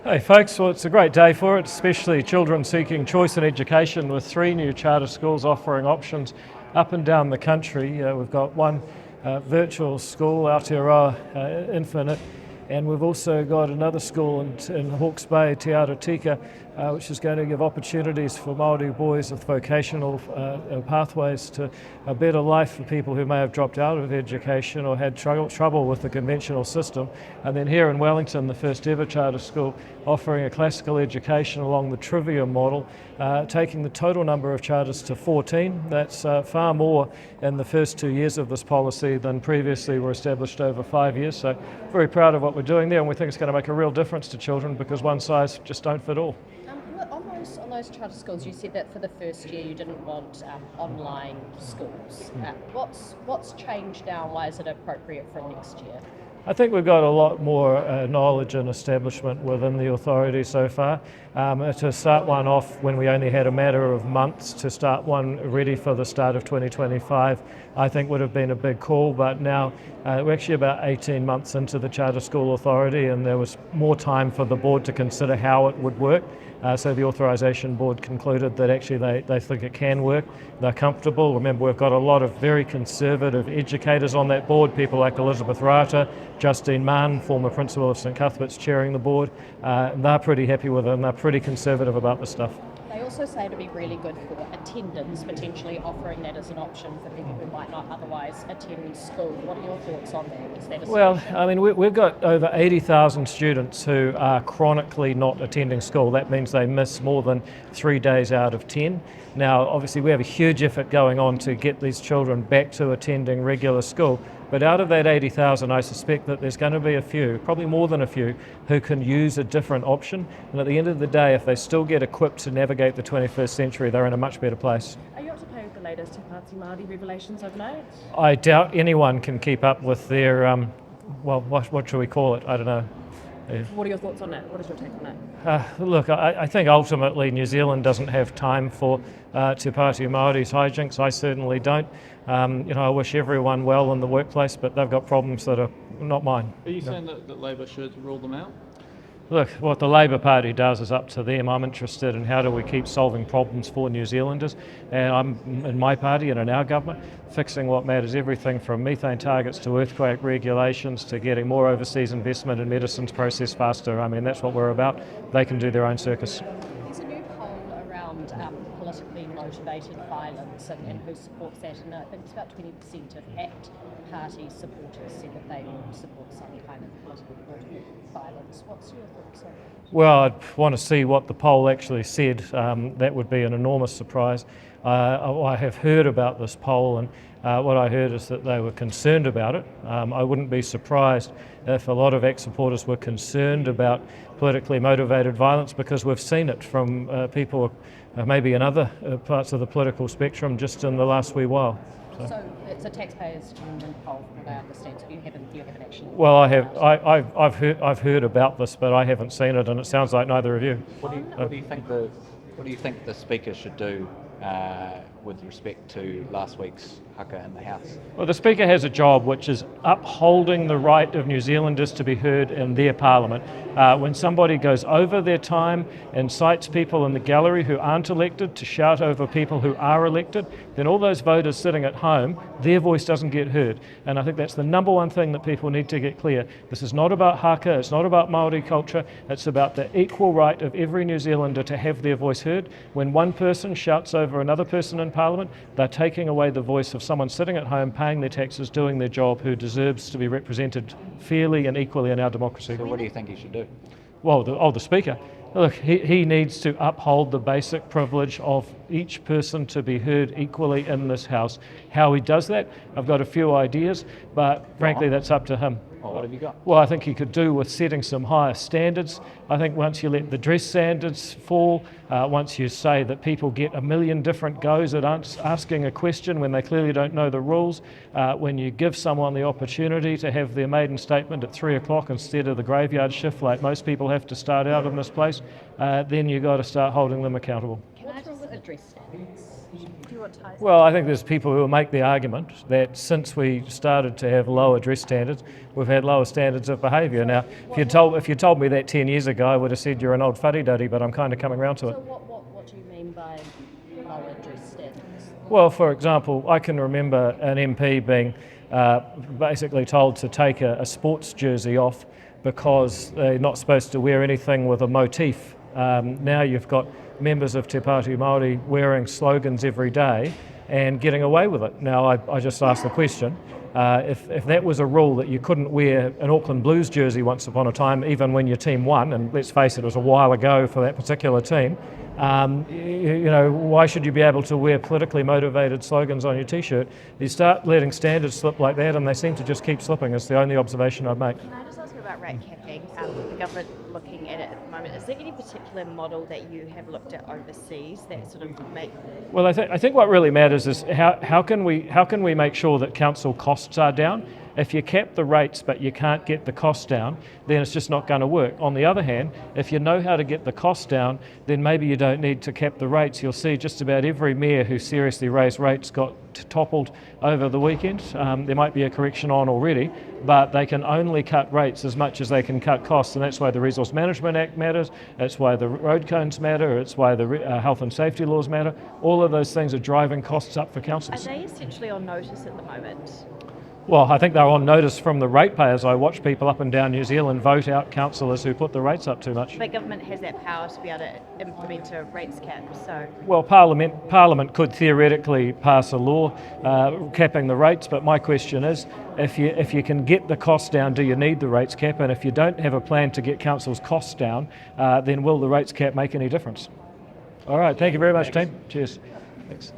Hey folks, well it's a great day for it, especially children seeking choice in education with 3 new charter schools offering options up and down the country. We've got one virtual school, Aotearoa Infinite, and we've also got another school in Hawke's Bay, Te Tika, which is going to give opportunities for Māori boys with vocational pathways to a better life for people who may have dropped out of education or had trouble with the conventional system. And then here in Wellington, the first ever charter school offering a classical education along the trivia model, taking the total number of charters to 14. That's far more in the first 2 years of this policy than previously were established over 5 years. So very proud of what we're doing there, and we think it's going to make a real difference to children because one size just don't fit all. On those charter schools, you said that for the first year you didn't want online schools. What's changed now and why is it appropriate for next year? I think we've got a lot more knowledge and establishment within the authority so far. To start one off when we only had a matter of months to start one ready for the start of 2025, I think would have been a big call, but now we're actually about 18 months into the Charter School Authority and there was more time for the board to consider how it would work. So the authorisation board concluded that actually they think it can work. They're comfortable. Remember, we've got a lot of very conservative educators on that board, people like Elizabeth Rata, Justine Mann, former principal of St Cuthbert's, chairing the board. They're pretty happy with it and they're pretty conservative about the stuff. They also say it'd be really good for attendance, potentially offering that as an option for people who might not otherwise attend school. What are your thoughts on that? Is that a Well, solution? I mean, we've got over 80,000 students who are chronically not attending school. That means they miss more than 3 days out of 10. Now, obviously, we have a huge effort going on to get these children back to attending regular school. But out of that 80,000, I suspect that there's going to be a few, probably more than a few, who can use a different option. And at the end of the day, if they still get equipped to navigate the 21st century, they're in a much better place. Are you up to play with the latest Te Pāti Māori revelations overnight? I doubt anyone can keep up with their, well, what should we call it? I don't know. What are your thoughts on that? What is your take on that? Look, I think ultimately New Zealand doesn't have time for Te Pāti Māori's hijinks. I certainly don't. I wish everyone well in the workplace, but they've got problems that are not mine. Are you saying that Labor should rule them out? Look, what the Labor Party does is up to them. I'm interested in how do we keep solving problems for New Zealanders, and I'm in my party and in our government fixing what matters, everything from methane targets to earthquake regulations to getting more overseas investment in medicines processed faster. I mean, that's what we're about. They can do their own circus. There's a new poll around politically motivated violence and who supports that, and I think it's about 20% of ACT party supporters said that they would support some kind of politically motivated violence. What's your thoughts on that? Well, I'd want to see what the poll actually said. That would be an enormous surprise. I have heard about this poll, and what I heard is that they were concerned about it. I wouldn't be surprised if a lot of ACT supporters were concerned about politically motivated violence because we've seen it from people maybe in other parts of the political spectrum just in the last wee while. So it's a taxpayers' genuine poll, from what I understand. So you haven't actually. Well, I've heard about this, but I haven't seen it, and it sounds like neither of you. What do you think the Speaker should do with respect to last week's haka in the House? Well, the Speaker has a job which is upholding the right of New Zealanders to be heard in their Parliament. When somebody goes over their time, incites people in the gallery who aren't elected to shout over people who are elected, then all those voters sitting at home, their voice doesn't get heard. And I think that's the number one thing that people need to get clear. This is not about haka, it's not about Māori culture, it's about the equal right of every New Zealander to have their voice heard. When one person shouts over another person in Parliament, they're taking away the voice of someone sitting at home, paying their taxes, doing their job, who deserves to be represented fairly and equally in our democracy. So what do you think he should do? Well, the Speaker. Look, he needs to uphold the basic privilege of each person to be heard equally in this House. How he does that, I've got a few ideas, but frankly that's up to him. Well, what have you got? Well, I think he could do with setting some higher standards. I think once you let the dress standards fall, once you say that people get a million different goes at asking a question when they clearly don't know the rules, when you give someone the opportunity to have their maiden statement at 3 o'clock instead of the graveyard shift like most people have to start out in this place, then you've got to start holding them accountable. Can I just address standards? Do you want ties? Well, I think there's people who will make the argument that since we started to have lower dress standards, we've had lower standards of behaviour. Now, if you told me that 10 years ago, I would have said you're an old fuddy-duddy, but I'm kind of coming around to it. So what do you mean by lower dress standards? Well, for example, I can remember an MP being basically told to take a sports jersey off because they're not supposed to wear anything with a motif. Now you've got members of Te Pāti Māori wearing slogans every day and getting away with it. Now I just asked the question, if that was a rule that you couldn't wear an Auckland Blues jersey once upon a time, even when your team won, and let's face it, it was a while ago for that particular team, why should you be able to wear politically motivated slogans on your t-shirt? You start letting standards slip like that and they seem to just keep slipping. It's the only observation I'd make. Can I just ask you about rate capping? The government looking at it at the moment. Is there any particular model that you have looked at overseas that sort of make? Well, I think what really matters is how can we make sure that council costs are down? If you cap the rates but you can't get the costs down, then it's just not going to work. On the other hand, if you know how to get the costs down, then maybe you don't need to cap the rates. You'll see just about every mayor who seriously raised rates got toppled over the weekend. There might be a correction on already, but they can only cut rates as much as they can cut costs, and that's why the Resource Management Act matters, that's why the road cones matter, it's why the health and safety laws matter. All of those things are driving costs up for Are councils. they essentially on notice at the moment? Well, I think they're on notice from the ratepayers. I watch people up and down New Zealand vote out councillors who put the rates up too much. But government has that power to be able to implement a rates cap, so... Well, Parliament could theoretically pass a law capping the rates, but my question is, if you can get the costs down, do you need the rates cap? And if you don't have a plan to get councils' costs down, then will the rates cap make any difference? All right, thank you very much, team. Cheers. Thanks.